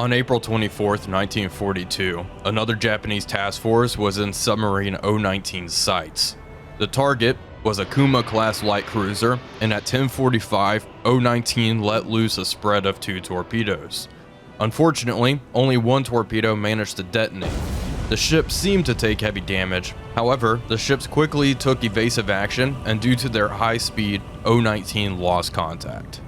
On April 24th, 1942, another Japanese task force was in submarine O-19's sights. The target was a Kuma-class light cruiser, and at 10:45, O-19 let loose a spread of 2 torpedoes. Unfortunately, only 1 torpedo managed to detonate. The ship seemed to take heavy damage. However, the ships quickly took evasive action, and due to their high speed, O-19 lost contact.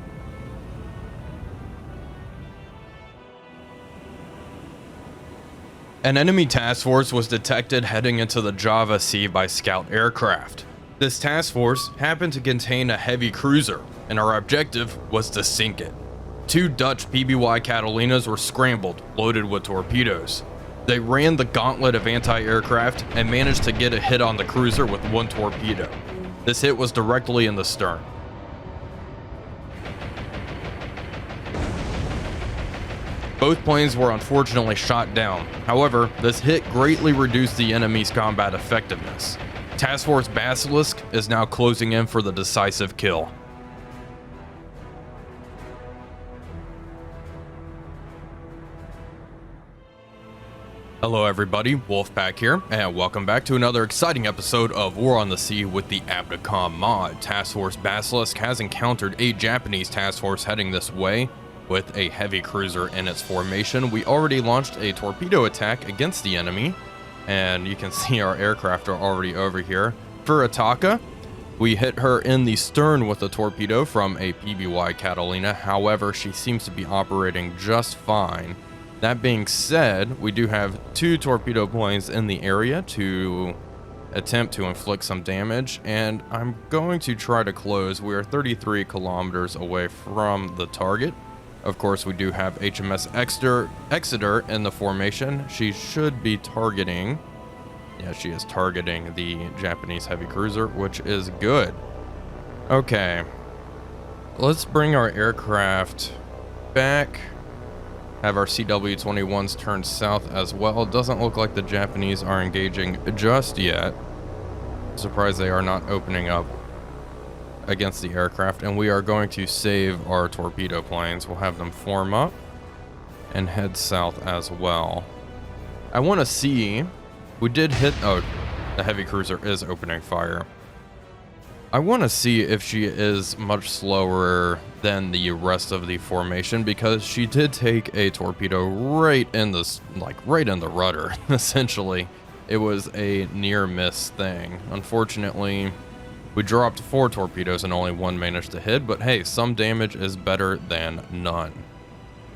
An enemy task force was detected heading into the Java Sea by scout aircraft. This task force happened to contain a heavy cruiser, and our objective was to sink it. 2 Dutch PBY Catalinas were scrambled, loaded with torpedoes. They ran the gauntlet of anti-aircraft and managed to get a hit on the cruiser with 1 torpedo. This hit was directly in the stern. Both planes were unfortunately shot down. However, this hit greatly reduced the enemy's combat effectiveness. Task Force Basilisk is now closing in for the decisive kill. Hello everybody, Wolfpack here, and welcome back to another exciting episode of War on the Sea with the Abdicom mod. Task Force Basilisk has encountered a Japanese task force heading this way with a heavy cruiser in its formation. We already launched a torpedo attack against the enemy, and you can see our aircraft are already over here. For Ataka, we hit her in the stern with a torpedo from a PBY Catalina. However, she seems to be operating just fine. That being said, we do have 2 torpedo planes in the area to attempt to inflict some damage, and I'm going to try to close. We are 33 kilometers away from the target. Of course, we do have HMS Exeter in the formation. She should be targeting, yeah, she is targeting the Japanese heavy cruiser, which is good. Okay, let's bring our aircraft back. Have our CW-21s turn south as well. It doesn't look like the Japanese are engaging just yet. Surprised they are not opening up against the aircraft, and we are going to save our torpedo planes. We'll have them form up and head south as well. I want to see, we did hit, oh, the heavy cruiser is opening fire. I want to see if she is much slower than the rest of the formation, because she did take a torpedo right in the, right in the rudder. Essentially, it was a near miss thing. Unfortunately, we dropped 4 torpedoes and only 1 managed to hit, but hey, some damage is better than none.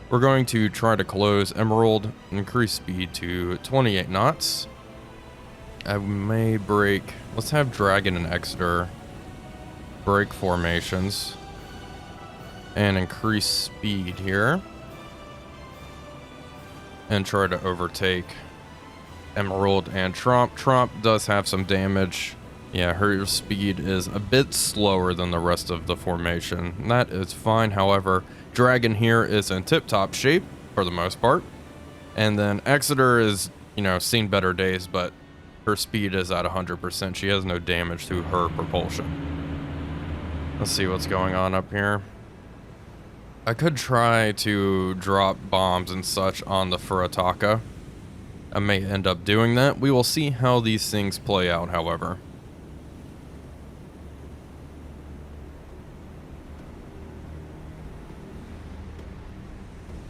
We're going to try to close Emerald, increase speed to 28 knots. I may break, let's have Dragon and Exeter break formations and increase speed here and try to overtake Emerald and Trump. Trump does have some damage. Yeah, her speed is a bit slower than the rest of the formation. That is fine. However, Dragon here is in tip-top shape for the most part. And then Exeter is, you know, seen better days, but her speed is at 100%. She has no damage to her propulsion. Let's see what's going on up here. I could try to drop bombs and such on the Furataka. I may end up doing that. We will see how these things play out, however.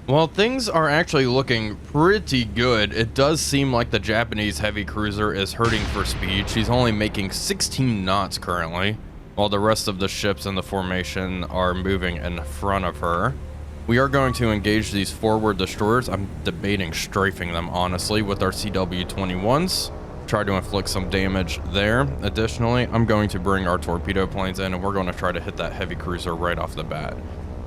Well, things are actually looking pretty good. It does seem like the Japanese heavy cruiser is hurting for speed. She's only making 16 knots currently, while the rest of the ships in the formation are moving in front of her. We are going to engage these forward destroyers. I'm debating strafing them, honestly, with our CW-21s. Try to inflict some damage there. Additionally, I'm going to bring our torpedo planes in, and we're going to try to hit that heavy cruiser right off the bat.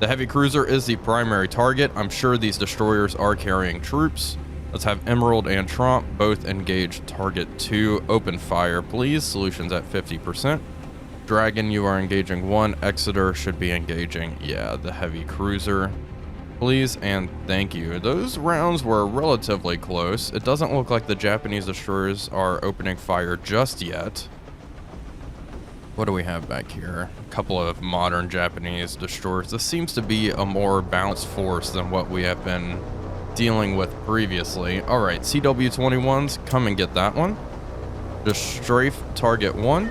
The heavy cruiser is the primary target. I'm sure these destroyers are carrying troops. Let's have Emerald and Trump both engage target 2. Open fire, please. Solutions at 50%. Dragon, you are engaging 1. Exeter should be engaging, yeah, the heavy cruiser. Please and thank you. Those rounds were relatively close. It doesn't look like the Japanese destroyers are opening fire just yet. What do we have back here? A couple of modern Japanese destroyers. This seems to be a more balanced force than what we have been dealing with previously. All right, CW21s, come and get that one. Just strafe target 1.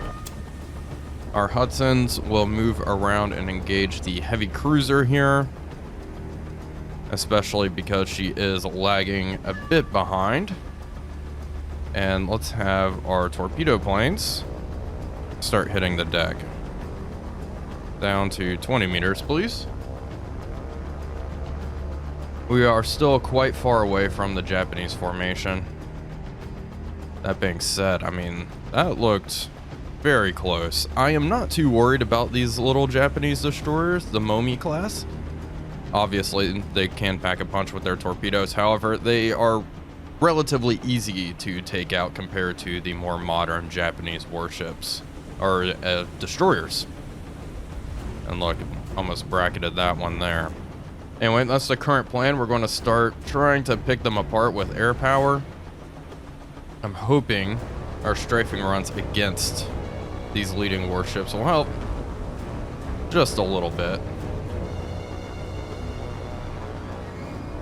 Our Hudsons will move around and engage the heavy cruiser here, especially because she is lagging a bit behind. And let's have our torpedo planes start hitting the deck. Down to 20 meters, please. We are still quite far away from the Japanese formation. That being said, I mean, that looked very close. I am not too worried about these little Japanese destroyers, the Momi class. Obviously, they can pack a punch with their torpedoes. However, they are relatively easy to take out compared to the more modern Japanese warships, or destroyers. And look, almost bracketed that one there. Anyway, that's the current plan. We're going to start trying to pick them apart with air power. I'm hoping our strafing runs against these leading warships will help just a little bit.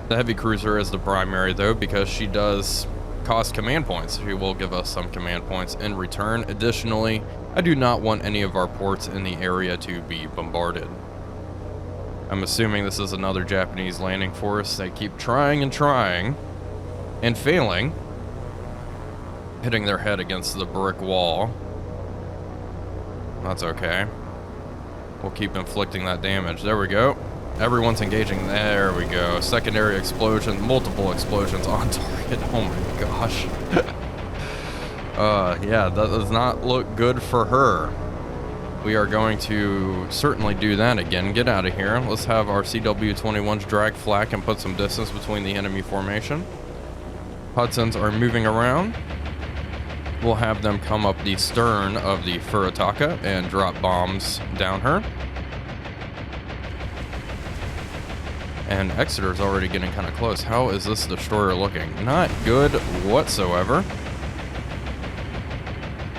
The heavy cruiser is the primary though, because she does cost command points. She will give us some command points in return. Additionally, I do not want any of our ports in the area to be bombarded. I'm assuming this is another Japanese landing force. They keep trying and failing, hitting their head against the brick wall. That's okay. We'll keep inflicting that damage. There we go. Everyone's engaging. There we go. Secondary explosion, multiple explosions on target. Oh my gosh. Yeah, that does not look good for her. We are going to certainly do that again. Get out of here. Let's have our CW21s drag flak and put some distance between the enemy formation. Hudsons are moving around. We'll have them come up the stern of the Furataka and drop bombs down her. And Exeter's already getting kind of close. How is this destroyer looking? Not good whatsoever.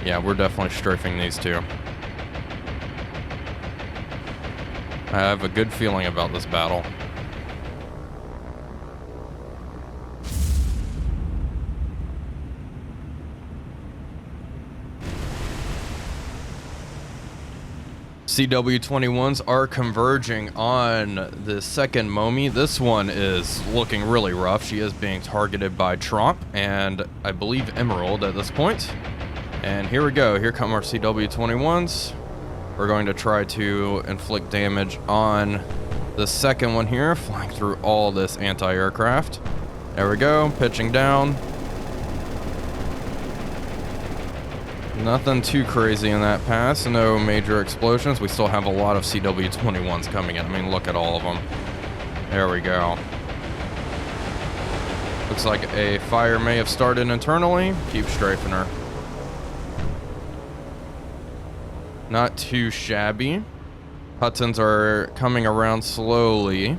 Yeah, we're definitely strafing these two. I have a good feeling about this battle. CW21s are converging on the second Momi. This one is looking really rough. She is being targeted by Tromp and I believe Emerald at this point. And here we go. Here come our CW21s. We're going to try to inflict damage on the second one here, flying through all this anti-aircraft. There we go, pitching down. Nothing too crazy in that pass, no major explosions. We still have a lot of CW21s coming in. I mean, look at all of them. There we go. Looks like a fire may have started internally. Keep strafing her. Not too shabby. Hudsons are coming around slowly.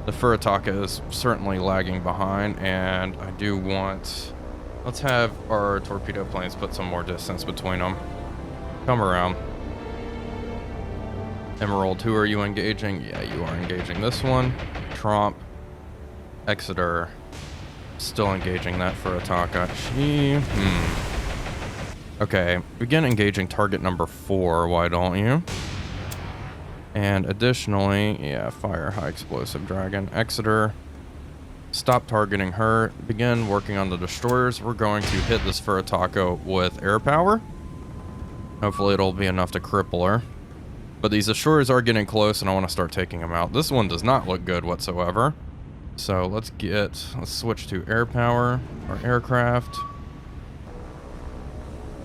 The Furataka is certainly lagging behind, and I do want... Let's have our torpedo planes put some more distance between them. Come around. Emerald, who are you engaging? Yeah, you are engaging this one. Tromp. Exeter. Still engaging that Furataka. Okay, begin engaging target number 4, why don't you? And additionally, yeah, fire high explosive dragon. Exeter, stop targeting her. Begin working on the destroyers. We're going to hit this Furataka with air power. Hopefully it'll be enough to cripple her. But these destroyers are getting close and I want to start taking them out. This one does not look good whatsoever. So let's switch to air power, our aircraft.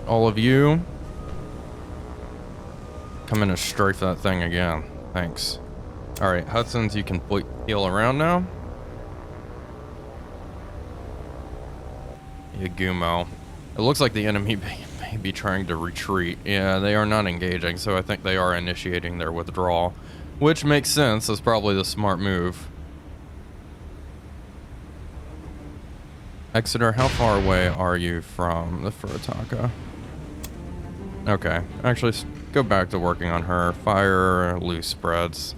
All of you, come in and strafe that thing again. Thanks. Alright, Hudsons, you can peel around now. Yagumo. It looks like the enemy may be trying to retreat. Yeah, they are not engaging, so I think they are initiating their withdrawal. Which makes sense, that's probably the smart move. Exeter, how far away are you from the Furataka? Okay, actually, go back to working on her. Fire loose spreads.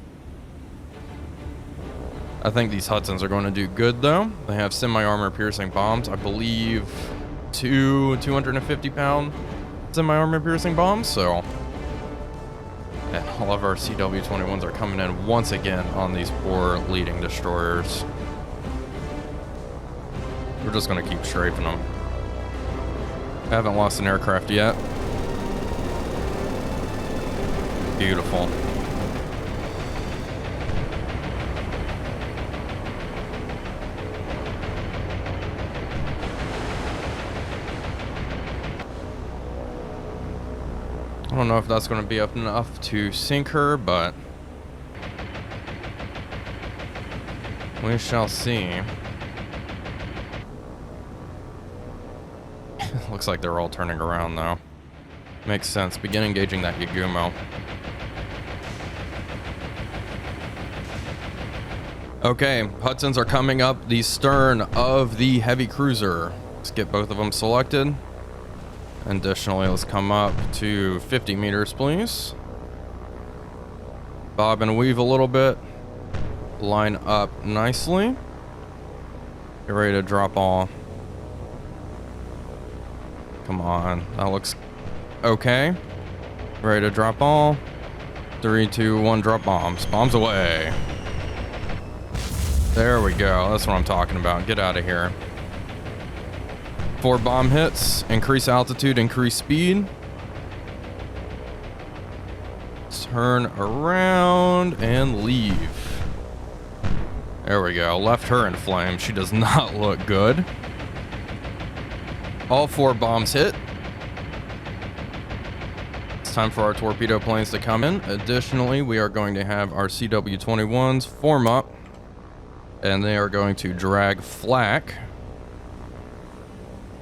I think these Hudsons are going to do good, though. They have semi-armor piercing bombs. I believe 250-pound semi-armor piercing bombs, so... And all of our CW-21s are coming in once again on these poor leading destroyers. We're just going to keep strafing them. I haven't lost an aircraft yet. Beautiful. I don't know if that's going to be up enough to sink her, but we shall see. Looks like they're all turning around though. Makes sense. Begin engaging that Yagumo. Okay, Hudsons are coming up the stern of the heavy cruiser. Let's get both of them selected. Additionally, let's come up to 50 meters, please. Bob and weave a little bit. Line up nicely. Get ready to drop all. Come on, that looks okay. Ready to drop all. 3, 2, 1, drop bombs. Bombs away. There we go. That's what I'm talking about. Get out of here. 4 bomb hits. Increase altitude, increase speed. Turn around and leave. There we go. Left her in flames. She does not look good. All 4 bombs hit. It's time for our torpedo planes to come in. Additionally, we are going to have our CW-21s form up, and they are going to drag flak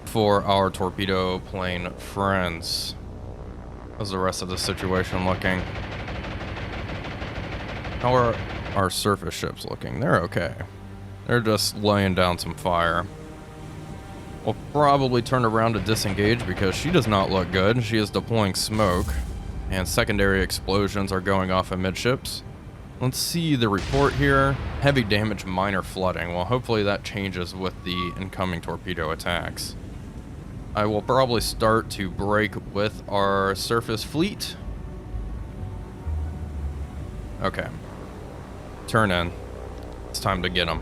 for our torpedo plane friends. How's the rest of the situation looking? How are our surface ships looking? They're okay. They're just laying down some fire. We'll probably turn around to disengage because she does not look good. She is deploying smoke, and secondary explosions are going off amidships. Let's see the report here. Heavy damage, minor flooding. Well, hopefully that changes with the incoming torpedo attacks. I will probably start to break with our surface fleet. Okay. Turn in. It's time to get them.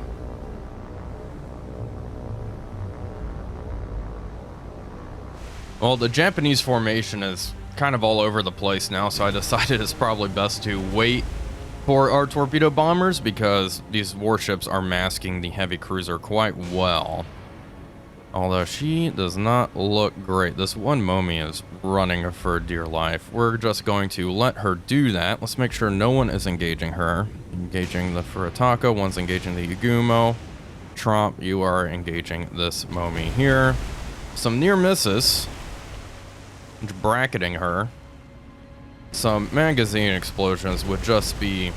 Well, the Japanese formation is kind of all over the place now, so I decided it's probably best to wait for our torpedo bombers because these warships are masking the heavy cruiser quite well. Although she does not look great. This one Momi is running for dear life. We're just going to let her do that. Let's make sure no one is engaging her. Engaging the Furitaka, one's engaging the Yagumo. Tromp, you are engaging this Momi here. Some near misses. Bracketing her. Some magazine explosions would just be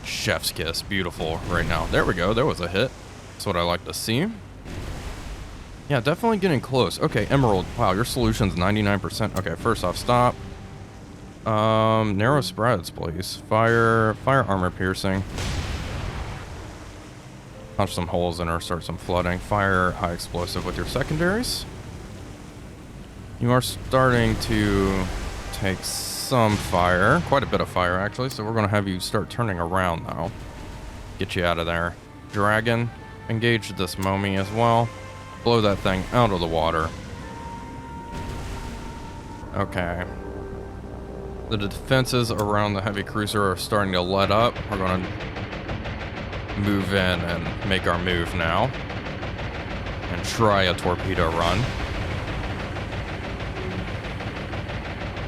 chef's kiss. Beautiful right now. There we go. There was a hit. That's what I like to see. Yeah, definitely getting close. Okay, Emerald. Wow, your solution's 99%. Okay, first off, stop. Narrow spreads, please. Fire armor piercing. Punch some holes in her, start some flooding. Fire high explosive with your secondaries. You are starting to take some fire. Quite a bit of fire, actually. So we're going to have you start turning around now. Get you out of there. Dragon, engage this Momi as well. Blow that thing out of the water. Okay. The defenses around the heavy cruiser are starting to let up. We're going to move in and make our move now. And try a torpedo run.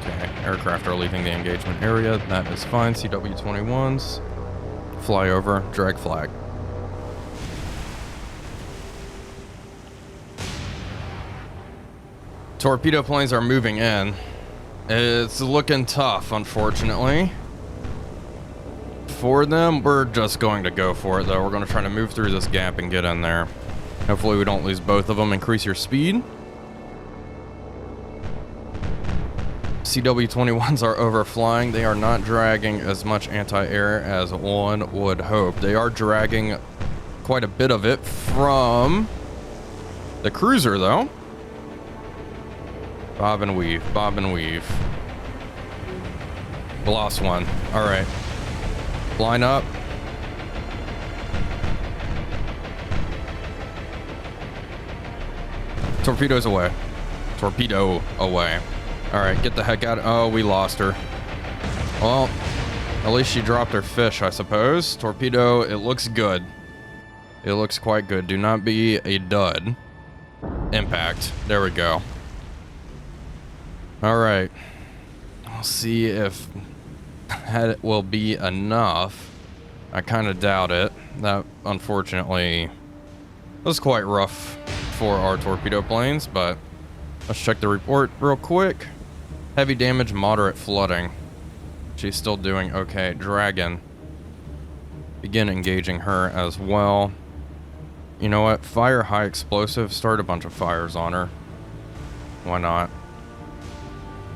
Okay, aircraft are leaving the engagement area. That is fine. CW-21s. Fly over, drag flag. Torpedo planes are moving in. It's looking tough, unfortunately. For them, we're just going to go for it, though. We're going to try to move through this gap and get in there. Hopefully we don't lose both of them. Increase your speed. CW-21s are overflying. They are not dragging as much anti-air as one would hope. They are dragging quite a bit of it from the cruiser, though. Bob and weave, bob and weave. We lost one. All right. Line up. Torpedoes away. Torpedo away. All right, get the heck out. Oh, we lost her. Well, at least she dropped her fish, I suppose. Torpedo, it looks good. It looks quite good. Do not be a dud. Impact. There we go. All right. I'll see if that will be enough. I kind of doubt it. That, unfortunately, was quite rough for our torpedo planes, but let's check the report real quick. Heavy damage, moderate flooding. She's still doing okay. Dragon. Begin engaging her as well. You know what? Fire high explosive. Start a bunch of fires on her. Why not?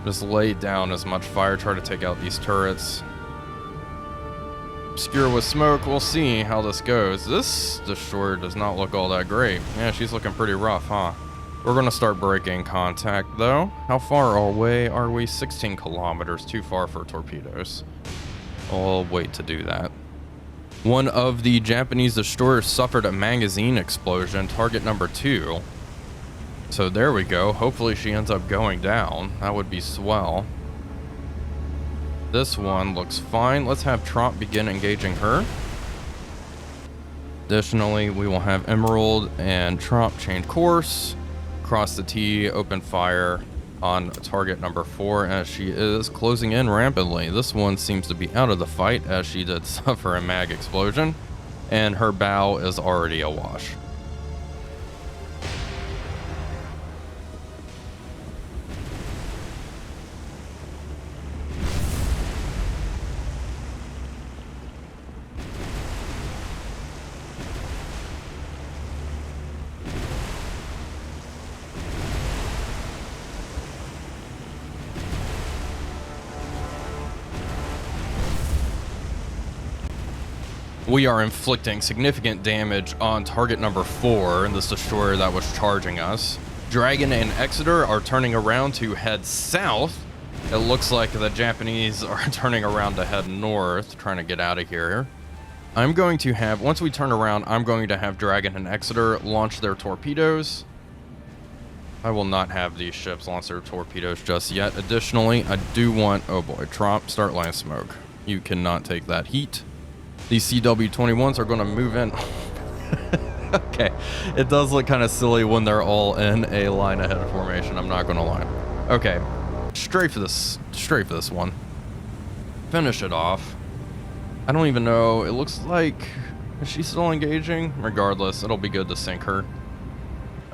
Just lay down as much fire. Try to take out these turrets. Obscure with smoke. We'll see how this goes. This destroyer does not look all that great. Yeah, she's looking pretty rough, huh? We're going to start breaking contact, though. How far away are we? 16 kilometers. Too far for torpedoes. I'll wait to do that. One of the Japanese destroyers suffered a magazine explosion. Target number 2. So there we go. Hopefully she ends up going down. That would be swell. This one looks fine. Let's have Tromp begin engaging her. Additionally, we will have Emerald and Tromp change course. Cross the T, open fire on target number 4 as she is closing in rapidly. This one seems to be out of the fight as she did suffer a mag explosion, and her bow is already awash. We are inflicting significant damage on target number 4 in this destroyer that was charging us. Dragon and Exeter are turning around to head south. It looks like the Japanese are turning around to head north, trying to get out of here. I'm going to have, once we turn around, I'm going to have Dragon and Exeter launch their torpedoes. I will not have these ships launch their torpedoes just yet. Additionally, I do want, oh boy, Tromp, start line smoke. You cannot take that heat. These CW21s are going to move in. Okay, it does look kind of silly when they're all in a line ahead formation, I'm not going to lie. Okay, straight for this one. Finish it off. I don't even know, it looks like, is she still engaging? Regardless, it'll be good to sink her.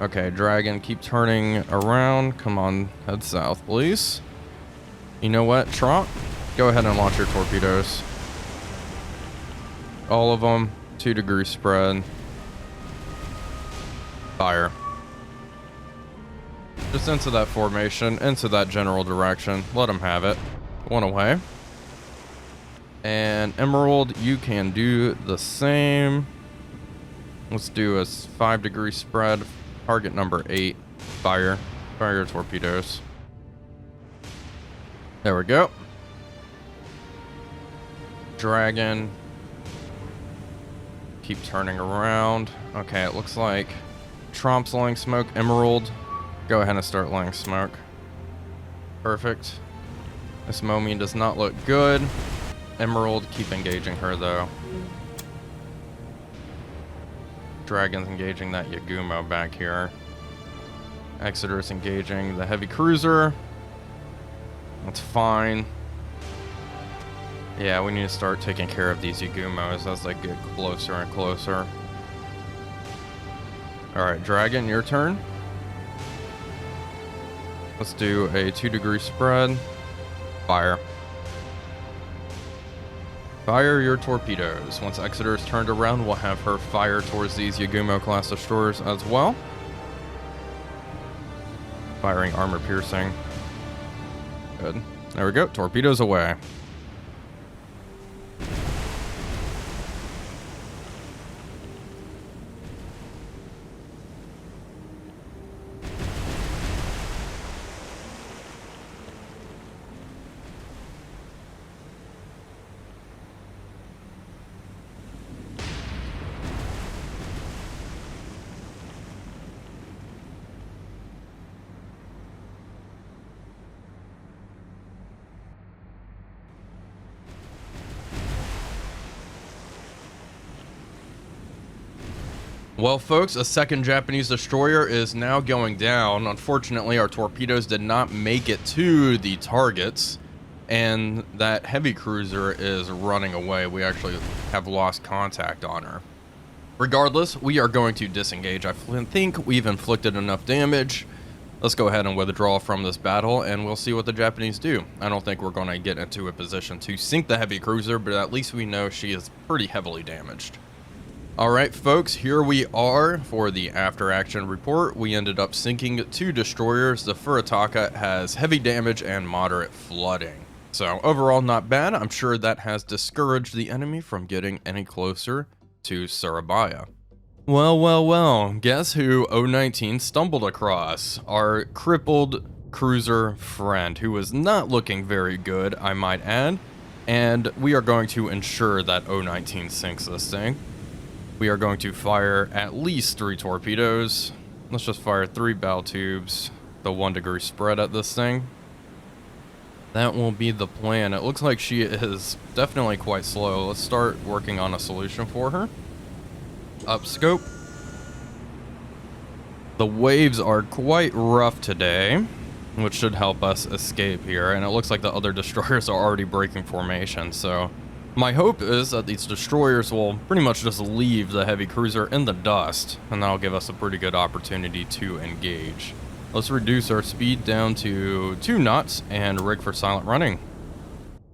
Okay, Dragon, keep turning around. Come on, head south, please. You know what, Tromp? Go ahead and launch your torpedoes. All of them, 2-degree spread. Fire. Just into that formation, into that general direction. Let them have it. One away. And Emerald, you can do the same. Let's do a 5-degree spread. Target number 8. Fire. Fire your torpedoes. There we go. Dragon. Keep turning around. Okay, it looks like Tromp's laying smoke. Emerald, go ahead and start laying smoke. Perfect. This Momi does not look good. Emerald, keep engaging her though. Dragon's engaging that Yagumo back here. Exeter is engaging the heavy cruiser. That's fine. Yeah, we need to start taking care of these Yagumos as they get closer and closer. Alright, Dragon, your turn. Let's do a 2-degree spread. Fire. Fire your torpedoes. Once Exeter is turned around, we'll have her fire towards these Yagumo class destroyers as well. Firing armor piercing. Good. There we go. Torpedoes away. Well, folks, a second Japanese destroyer is now going down. Unfortunately, our torpedoes did not make it to the targets, and that heavy cruiser is running away. We actually have lost contact on her. Regardless, we are going to disengage. I think we've inflicted enough damage. Let's go ahead and withdraw from this battle, and we'll see what the Japanese do. I don't think we're going to get into a position to sink the heavy cruiser, but at least we know she is pretty heavily damaged. Alright folks, here we are for the after action report. We ended up sinking 2 destroyers. The Furitaka has heavy damage and moderate flooding. So overall not bad. I'm sure that has discouraged the enemy from getting any closer to Surabaya. Well, guess who O19 stumbled across? Our crippled cruiser friend, who was not looking very good, I might add. And we are going to ensure that O19 sinks this thing. We are going to fire at least 3 torpedoes. Let's just fire 3 bow tubes, the 1 degree spread at this thing. That will be the plan. It looks like she is definitely quite slow. Let's start working on a solution for her. Up scope. The waves are quite rough today, which should help us escape here. And it looks like the other destroyers are already breaking formation, so my hope is that these destroyers will pretty much just leave the heavy cruiser in the dust, and that'll give us a pretty good opportunity to engage. Let's reduce our speed down to 2 knots and rig for silent running.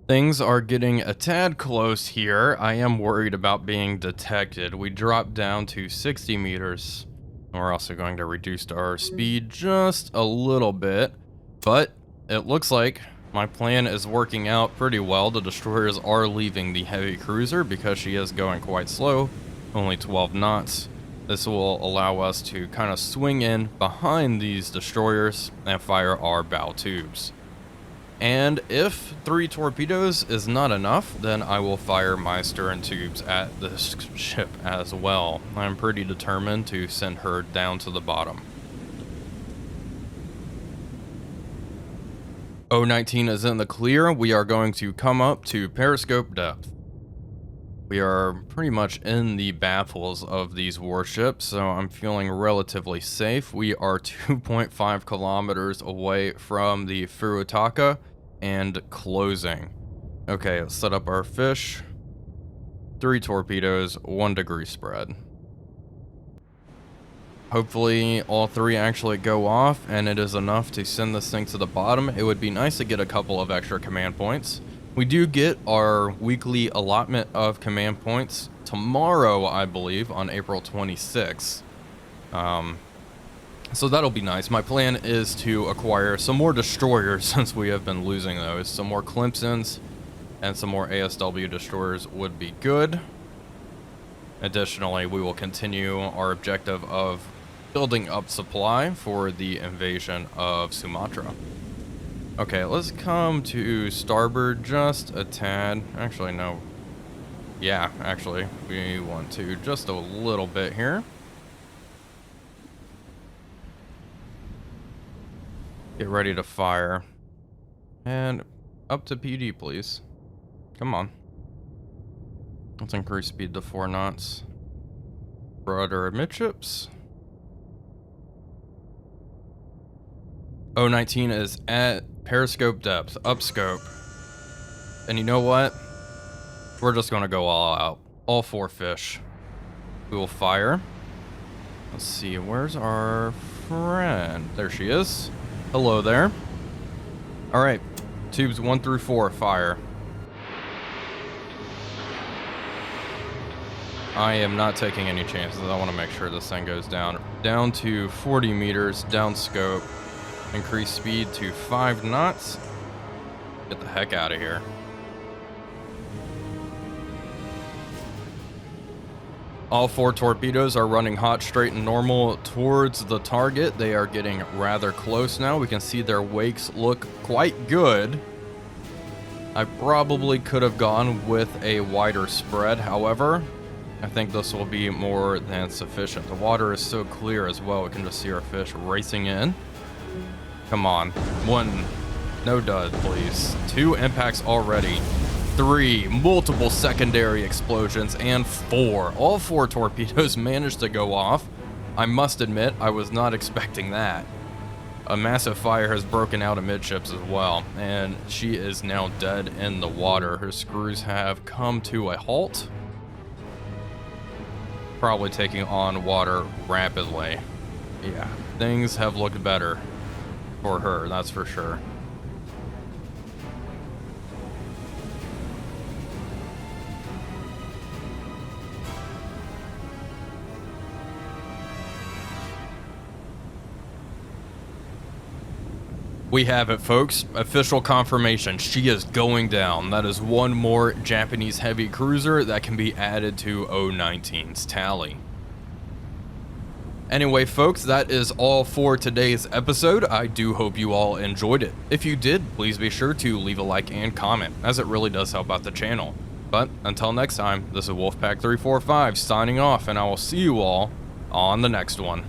Things are getting a tad close here. I am worried about being detected. We dropped down to 60 meters. We're also going to reduce our speed just a little bit, but it looks like my plan is working out pretty well. The destroyers are leaving the heavy cruiser because she is going quite slow, only 12 knots. This will allow us to kind of swing in behind these destroyers and fire our bow tubes. And if 3 torpedoes is not enough, then I will fire my stern tubes at this ship as well. I'm pretty determined to send her down to the bottom. O19 is in the clear. We are going to come up to periscope depth. We are pretty much in the baffles of these warships, so I'm feeling relatively safe. We are 2.5 kilometers away from the Furitaka and closing. Okay, let's set up our fish. 3 torpedoes, 1 degree spread. Hopefully all 3 actually go off and it is enough to send this thing to the bottom. It would be nice to get a couple of extra command points. We do get our weekly allotment of command points tomorrow, I believe, on April 26th. So that'll be nice. My plan is to acquire some more destroyers since we have been losing those. Some more Clemsons and some more ASW destroyers would be good. Additionally, we will continue our objective of building up supply for the invasion of Sumatra. Okay, let's come to starboard just a tad. Actually, no. Yeah, actually, we want to just a little bit here. Get ready to fire. And up to PD, please. Come on. Let's increase speed to 4 knots. Rudder amidships. O19 is at periscope depth, upscope. And you know what? We're just gonna go all out. All 4 fish. We will fire. Let's see, where's our friend? There she is. Hello there. Alright, tubes 1 through 4, fire. I am not taking any chances. I want to make sure this thing goes down. Down to 40 meters, down scope. Increase speed to 5 knots. Get the heck out of here. All 4 torpedoes are running hot, straight, and normal towards the target. They are getting rather close now. We can see their wakes look quite good. I probably could have gone with a wider spread, however, I think this will be more than sufficient. The water is so clear as well. We can just see our fish racing in. Come on. 1. No dud, please. 2 impacts already. 3, multiple secondary explosions, and 4. All 4 torpedoes managed to go off. I must admit, I was not expecting that. A massive fire has broken out amidships as well, and she is now dead in the water. Her screws have come to a halt, probably taking on water rapidly. Yeah, things have looked better for her, that's for sure. We have it, folks. Official confirmation. She is going down. That is one more Japanese heavy cruiser that can be added to 019's tally. Anyway, folks, that is all for today's episode. I do hope you all enjoyed it. If you did, please be sure to leave a like and comment, as it really does help out the channel. But until next time, this is Wolfpack345 signing off, and I will see you all on the next one.